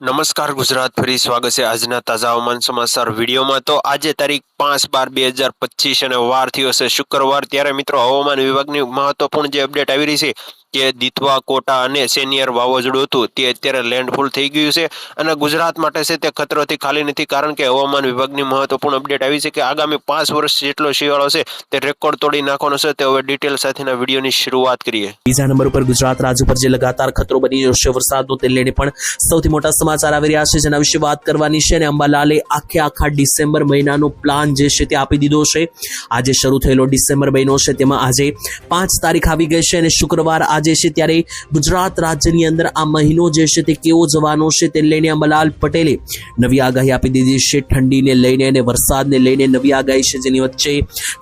નમસ્કાર ગુજરાત, ફરી સ્વાગત છે આજના તાજા હવામાન સમાચાર વિડીયોમાં। તો આજે તારીખ 5/12/2025 અને વાર થયો છે શુક્રવાર। ત્યારે મિત્રો હવામાન વિભાગની મહત્વપૂર્ણ જે અપડેટ આવી રહી છે કે દિતવા, કોટા અને સેનિયર વાવાઝોડું હતું તે અત્યારે લેન્ડફોલ થઈ ગયું છે અને ગુજરાત માટે છે તે ખતરોથી ખાલી નથી, કારણ કે હવામાન વિભાગની મહત્વપૂર્ણ અપડેટ આવી છે કે આગામી 5 વર્ષ જેટલો શિયાળો છે તે રેકોર્ડ તોડી નાખવાનો છે। તે હવે ડિટેલ સાથેના વિડીયોની શરૂઆત કરીએ। બીજા નંબર ઉપર ગુજરાત રાજ્ય પર જે લગાતાર ખતરો બની રહ્યો છે વરસાદનો, તે લઈને પણ સૌથી મોટા સમાચાર આવી રહ્યા છે, જેના વિશે વાત કરવાની છે। અને અંબાલાલે આખા ડિસેમ્બર મહિનાનો પ્લાન જે છે તે આપી દીધો છે। આજે શરૂ થયેલો ડિસેમ્બર મહિનો છે તેમાં આજે 5 તારીખ આવી ગઈ છે અને શુક્રવાર આજે છે, ત્યારે ગુજરાત રાજ્યની અંદર આ મહિનો જે છે તે કેવો જવાનો છે તે લઈને અંબાલાલ પટેલે નવી આગાહી આપી દીધી છે। ઠંડીને લઈને અને વરસાદને લઈને નવી આગાહી છે, જેની વચ્ચે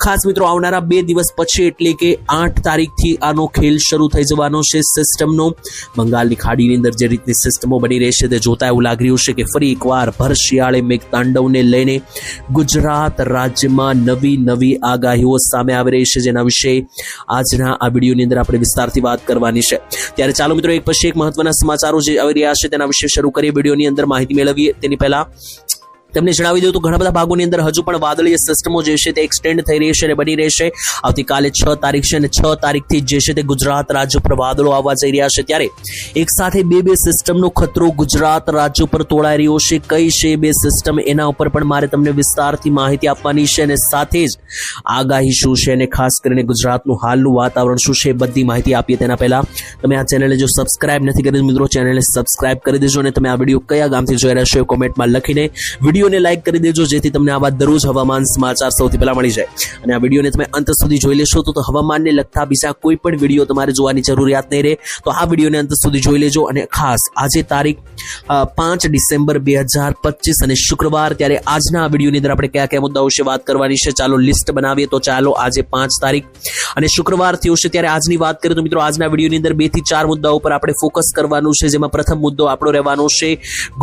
ખાસ મિત્રો આવનારા 2 દિવસ પછી એટલે કે 8 તારીખથી આનો ખેલ શરૂ થઈ જવાનો છે સિસ્ટમનો। બંગાળની ખાડીની અંદર જે રીતની સિસ્ટમો બની રહી છે તે જોતા એવું લાગી રહ્યું છે કે ફરી એકવાર ભર શિયાળે મેઘતાંડવને લઈને ગુજરાત રાજ્યમાં નવી આગાહીઓ સામે આવી રહી છે, જેના વિશે આજના આ વિડીયોની અંદર આપણે વિસ્તારથી વાત કરવાની છે। ત્યારે ચાલો મિત્રો એક પછી એક મહત્વના સમાચારો જે આવી રહ્યા છે તેના વિશે શરૂ કરીએ, વિડીયોની અંદર માહિતી મેળવીએ। તેની પહેલા તમને જણાવી દઉં તો ઘણા બધા ભાગોની અંદર હજુ પણ વાદળીય સિસ્ટમો જે છે તે એક્સટેન્ડ થઈ રહી છે અને બની રહેશે। આવતીકાલે 6 તારીખ છે અને 6 તારીખથી જે છે તે ગુજરાત રાજ્ય પર વાદળો આવવા જઈ રહ્યા છે। ત્યારે એક સાથે બે સિસ્ટમનો ખતરો ગુજરાત રાજ્ય પર તોડાઈ રહ્યો છે। કઈ છે બે સિસ્ટમ, એના ઉપર પણ મારે તમને વિસ્તારથી માહિતી આપવાની છે અને સાથે જ આગાહી શું છે અને ખાસ કરીને ગુજરાતનું હાલનું વાતાવરણ શું છે, બધી માહિતી આપીએ તેના પહેલા તમે આ ચેનલને જો સબસ્ક્રાઇબ નથી કરી મિત્રો ચેનલને સબસ્ક્રાઇબ કરી દેજો અને તમે આ વિડીયો કયા ગામથી જોઈ રહ્યા છો એ કોમેન્ટમાં લખીને વિડીયોને લાઈક કરી દેજો, જેથી તમને આવા દરરોજ હવામાન સમાચાર સૌથી પહેલા મળી જાય। અને આ વિડીયોને તમે અંત સુધી જોઈ લેશો તો હવામાનને લગતા બીજા કોઈ પણ વિડીયો તમારે જોવાની જરૂરિયાત નહીં રહે, તો આ વિડીયોને અંત સુધી જોઈ લેજો। અને ખાસ આજે તારીખ 5 ડિસેમ્બર 2025 અને શુક્રવાર, ત્યારે આજના આ વિડીયોની અંદર આપણે કયા મુદ્દાઓ વિશે વાત કરવાની છે ચાલો લિસ્ટ બનાવીએ। તો ચાલો આજે 5 તારીખ અને શુક્રવાર થયો છે ત્યારે આજની વાત કરીએ તો મિત્રો આજના વિડીયોની અંદર 2 થી 4 મુદ્દાઓ પર આપણે ફોકસ કરવાનું છે, જેમાં પ્રથમ મુદ્દો આપણો રહેવાનો છે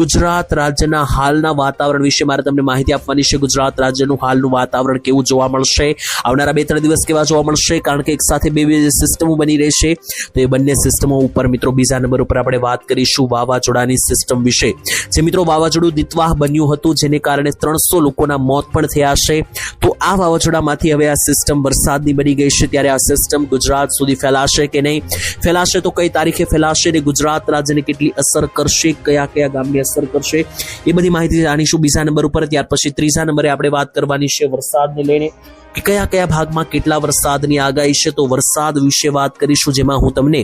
ગુજરાત રાજ્યના હાલના વાતાવરણ વિશે મારે તમને માહિતી આપવાની છે। ગુજરાત રાજ્યનું હાલનું વાતાવરણ કેવું જોવા મળશે, આવનારા 2-3 દિવસ કેવા જોવા મળશે, કારણ કે એક સાથે બે સિસ્ટમો બની રહેશે, તો એ બંને સિસ્ટમો ઉપર મિત્રો બીજા નંબર ઉપર આપણે વાત કરીશું વાવાઝોડાની સિસ્ટમ વિશે। જે મિત્રો વાવાઝોડું દિતવાહ બન્યું હતું, જેને કારણે 300 લોકોના મોત પણ થયા છે, તો આ વાવાઝોડામાંથી હવે આ સિસ્ટમ વરસાદની બની ગઈ છે। ત્યારે આ સિસ્ટમ ગુજરાત સુધી ફેલાશે કે નહીં, ફેલાશે તો કઈ તારીખે ફેલાશે અને ગુજરાત રાજ્યને કેટલી અસર કરશે, કયા ગામને અસર કરશે, એ બધી માહિતી જાણીશું બીજા નંબર ઉપર। ત્યાર પછી ત્રીજા નંબરે આપણે વાત કરવાની છે વરસાદને લઈને કે કયા ભાગમાં કેટલા વરસાદની આગાહી છે, તો વરસાદ વિશે વાત કરીશું, જેમાં હું તમને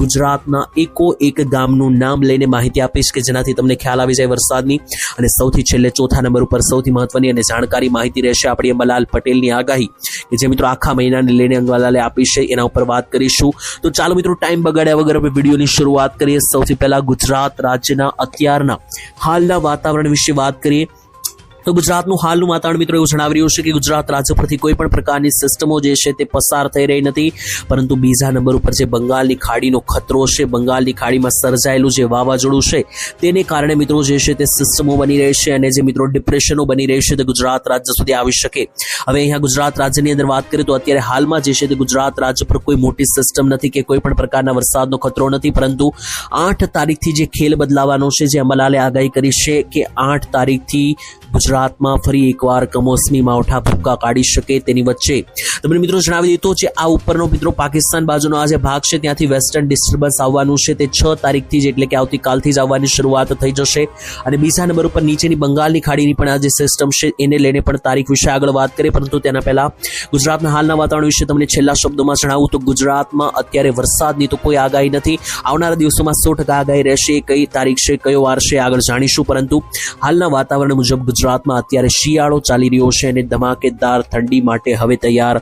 ગુજરાતના એક ગામનું નામ લઈને માહિતી આપીશ કે જેનાથી તમને ખ્યાલ આવી જાય વરસાદની। અને સૌથી છેલ્લે ચોથા નંબર ઉપર સૌથી મહત્વની અને જાણકારી માહિતી રહેશે આપણી અંબાલાલ પટેલની આગાહી કે જે મિત્રો આખા મહિનાને લઈને અંબાલાલે આપી છે, એના ઉપર વાત કરીશું। તો ચાલો મિત્રો ટાઈમ બગાડ્યા વગર આપણે વિડીયોની શરૂઆત કરીએ। સૌથી પહેલા ગુજરાત રાજ્યના અત્યારના હાલના વાતાવરણ વિશે વાત કરીએ તો ગુજરાતનું હાલનું વાતાવરણ મિત્રો એવું જણાવી રહ્યું છે કે ગુજરાત રાજ્ય પરથી કોઈ પણ પ્રકારની સિસ્ટમો જે છે તે પસાર થઈ રહી નથી, પરંતુ બીજા નંબર ઉપર જે બંગાળની ખાડીનો ખતરો છે, બંગાળની ખાડીમાં સર્જાયેલું જે વાવાઝોડું છે તેને કારણે મિત્રો જે છે તે સિસ્ટમો બની રહી છે અને જે મિત્રો ડિપ્રેશનો બની રહી છે તે ગુજરાત રાજ્ય સુધી આવી શકે। હવે અહીંયા ગુજરાત રાજ્યની અંદર વાત કરીએ તો અત્યારે હાલમાં જે છે તે ગુજરાત રાજ્ય પર કોઈ મોટી સિસ્ટમ નથી કે કોઈ પણ પ્રકારના વરસાદનો ખતરો નથી, પરંતુ 8 તારીખથી જે ખેલ બદલાવાનો છે, જે અંબાલાલે આગાહી કરી છે કે 8 તારીખથી ગુજરાતમાં ફરી એકવાર કમોસમી માવઠા ભૂક્કા કાઢી શકે। તેની વચ્ચે તમને મિત્રો જણાવી દીધું છે આ ઉપરનો મિત્રો પાકિસ્તાન બાજુનો આ જે ભાગ છે ત્યાંથી વેસ્ટર્ન ડિસ્ટર્બન્સ આવવાનું છે, તે 6 તારીખથી જ એટલે કે આવતીકાલથી જ આવવાની શરૂઆત થઈ જશે। અને બીજા નંબર ઉપર નીચેની બંગાળની ખાડીની પણ આ જે સિસ્ટમ છે એને લઈને પણ તારીખ વિશે આગળ વાત કરીએ, પરંતુ તેના પહેલા ગુજરાતના હાલના વાતાવરણ વિશે તમને છેલ્લા શબ્દોમાં જણાવું તો ગુજરાતમાં અત્યારે વરસાદની તો કોઈ આગાહી નથી, આવનારા દિવસોમાં 100% આગાહી રહેશે। કઈ તારીખ છે, કયો વાર છે આગળ જાણીશું, પરંતુ હાલના વાતાવરણ મુજબ ગુજરાતમાં અત્યારે શિયાળો ચાલી રહ્યો છે અને ધમાકેદાર ઠંડી માટે હવે તૈયાર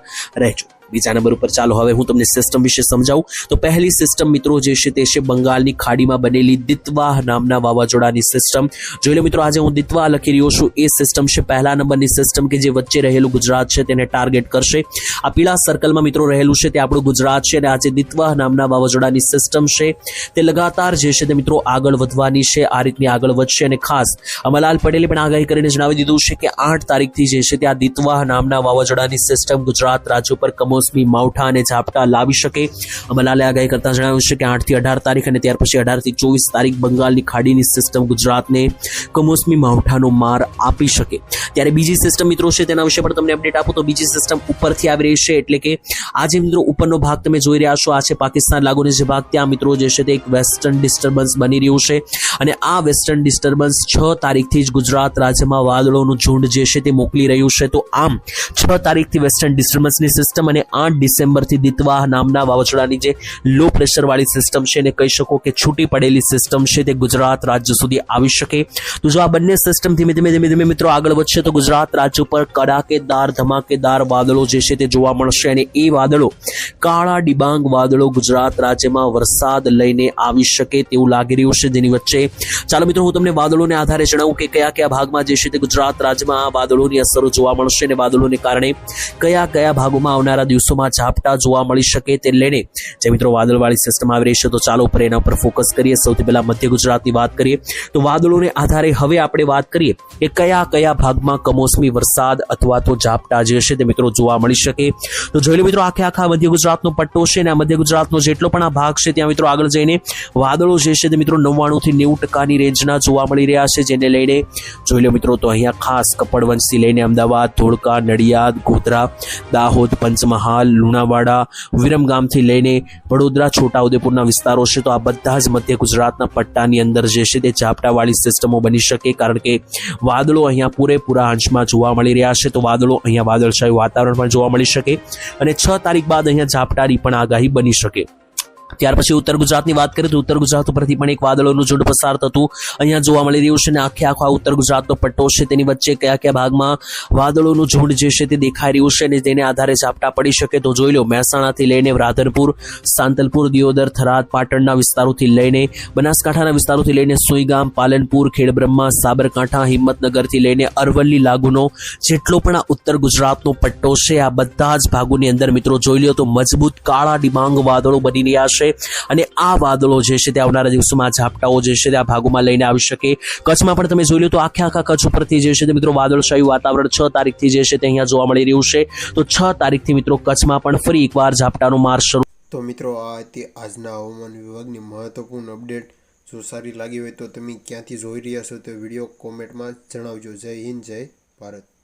રહેજો। બીજા નંબર ઉપર ચાલો હવે હું તમને સિસ્ટમ વિશે સમજાવું તો પહેલી સિસ્ટમ મિત્રો જે છે તે છે બંગાળની ખાડીમાં બનેલી દિતવાહ નામના વાવાઝોડાની સિસ્ટમ। જોઈ લો મિત્રો આજે હું દિતવાહ લખી રહ્યો છું, એ સિસ્ટમ છે પહેલા નંબરની સિસ્ટમ કે જે વચ્ચે રહેલું ગુજરાત છે તેને ટાર્ગેટ કરશે। આ પીળા સર્કલમાં મિત્રો રહેલું છે તે આપણું ગુજરાત છે અને આજે દિતવાહ નામના વાવાઝોડાની સિસ્ટમ છે તે લગાતાર જે છે તે મિત્રો આગળ વધવાની છે, આ રીતની આગળ વધશે। અને ખાસ અંબાલાલ પટેલે પણ આગાહી કરીને જણાવી દીધું છે કે 8 તારીખથી જે છે તે આ દિતવાહ નામના વાવાઝોડાની સિસ્ટમ ગુજરાત રાજ્ય પર કમોસમી માવઠા અને ઝાપટા લાવી શકે. અંબાલાલે આગાહી કરતા જણાવ્યું છે કે 8 થી 18 તારીખ અને ત્યાર પછી 18 થી 24 તારીખ બંગાળની ખાડીની સિસ્ટમ ગુજરાતને કમોસમી માવઠાનો માર આપી શકે. ત્યારે બીજી સિસ્ટમ મિત્રો છે તેના વિશે પણ તમને અપડેટ આપું તો બીજી સિસ્ટમ ઉપરથી આવી રહી છે, એટલે કે આ જે મિત્રો ઉપરનો ભાગ તમે જોઈ રહ્યા છો આ છે પાકિસ્તાન લાગુનો જે ભાગ. ત્યાં મિત્રો જે છે તે એક વેસ્ટર્ન ડિસ્ટર્બન્સ બની રહ્યું છે અને આ વેસ્ટર્ન ડિસ્ટર્બન્સ 6 તારીખથી જ ગુજરાત રાજ્યમાં વાદળોનું ઝુંડ જે છે તે મોકલી રહ્યું છે. તો આમ 6 તારીખથી વેસ્ટર્ન ડિસ્ટર્બન્સની સિસ્ટમ અને 8 ડિસેમ્બરથી દિતવાહ નામના વાવાઝોડાની જે લો પ્રેશરવાળી સિસ્ટમ છે એને કહી શકો કે છૂટી પડેલી સિસ્ટમ છે તે ગુજરાત રાજ્ય સુધી આવી શકે. તો જો આ બંને સિસ્ટમ ધીમે ધીમે મિત્રો આગળ વધશે તો ગુજરાત રાજ્ય ઉપર કડાકેદાર ધમાકેદાર વાદળો જે છે તે જોવા મળશે અને એ વાદળો કાળા ડિબાંગ વાદળો ગુજરાત રાજ્યમાં વરસાદ લઈને આવી શકે તેવું લાગી રહ્યું છે. જેની વચ્ચે ચાલો મિત્રો હું તમને વાદળોને આધારે જણાવું કે કયા કયા ભાગમાં જે છે તે ગુજરાત રાજ્યમાં આ વાદળોની અસરો જોવા મળશે અને વાદળોને કારણે કયા કયા ભાગોમાં આવનારા દિવસોમાં ઝાપટા જોવા મળી શકે તે લઈને જે મિત્રો વાદળવાળી સિસ્ટમ આવી રહી છે તો ચાલો ઉપર એના ઉપર ફોકસ કરીએ. સૌથી પહેલા મધ્ય ગુજરાતની વાત કરીએ તો વાદળોને આધારે હવે આપણે વાત કરીએ કે કયા કયા ભાગમાં કમોસમી વરસાદ અથવા તો ઝાપટા જે છે તે મિત્રો જોવા મળી શકે. તો જોઈ લો મિત્રો આખા મધ્ય ગુજરાતનો પટ્ટો છે અને આ મધ્ય ગુજરાતનો જેટલો પણ આ ભાગ છે ત્યાં મિત્રો આગળ જઈને વાદળો જે છે તે મિત્રો 99 થી 90% રેન્જના જોવા મળી રહ્યા છે. જેને લઈને જોઈ લો મિત્રો તો અહીંયા ખાસ કપડવંશથી લઈને અમદાવાદ, ધોળકા, નડિયાદ, ગોધરા, દાહોદ, પંચમહાલ, લુણાવાડા, વિરમગામથી લઈને વડોદરા, છોટાઉદેપુરના વિસ્તારો છે તો આ બધા જ મધ્ય ગુજરાતના પટ્ટાની અંદર જે છે તે ઝાપટાવાળી સિસ્ટમો બની શકે, કારણ કે વાદળો અહીંયા પૂરેપૂરા અંશમાં જોવા મળી રહ્યા છે. તો વાદળો અહીંયા વાદળછાયું વાતાવરણ પણ જોવા મળી શકે અને 6 તારીખ બાદ અહીંયા ઝાપટાની પણ આગાહી બની શકે. ત્યાર પછી ઉત્તર ગુજરાતની વાત કરીએ તો ઉત્તર ગુજરાત ઉપરથી પણ એક વાદળોનું ઝુંડ પસાર થતું અહીંયા જોવા મળી રહ્યું છે અને આખો ઉત્તર ગુજરાતનો પટ્ટો છે તેની વચ્ચે કયા કયા ભાગમાં વાદળોનું ઝુંડ જે છે તે દેખાઈ રહ્યું છે અને તેને આધારે ઝાપટા પડી શકે. તો જોઈ લો મહેસાણાથી લઈને રાધનપુર, સાંતલપુર, દિયોદર, થરાદ, પાટણના વિસ્તારોથી લઈને બનાસકાંઠાના વિસ્તારોથી લઈને સુઈગામ, પાલનપુર, ખેડબ્રહ્મા, સાબરકાંઠા, હિંમતનગરથી લઈને અરવલ્લી લાગુનો જેટલો પણ આ ઉત્તર ગુજરાતનો પટ્ટો છે આ બધા જ ભાગોની અંદર મિત્રો જોઈ લો તો મજબૂત કાળા ડિબાંગ વાદળો બની રહ્યા છે અને આ વાદળો જે છે તે આવનારા દિવસોમાં ઝાપટાઓ જે છે તે આ ભાગોમાં લઈને આવી શકે. કચ્છમાં પણ તમે જોઈ લો તો આખા કચ્છ ઉપરથી જે છે તે મિત્રો વાદળછાયું વાતાવરણ 6 તારીખથી જે છે તે અહીંયા જોવા મળી રહ્યું છે. તો 6 તારીખથી મિત્રો કચ્છમાં પણ ફરી એકવાર ઝાપટાનો માર શરૂ. તો મિત્રો આ હતી આજના હવામાન વિભાગની મહત્વપૂર્ણ અપડેટ. જો સારી લાગી હોય તો તમે ક્યાંથી જોઈ રહ્યા છો તો વિડીયો કોમેન્ટમાં જણાવજો. જય હિન્દ, જય ભારત.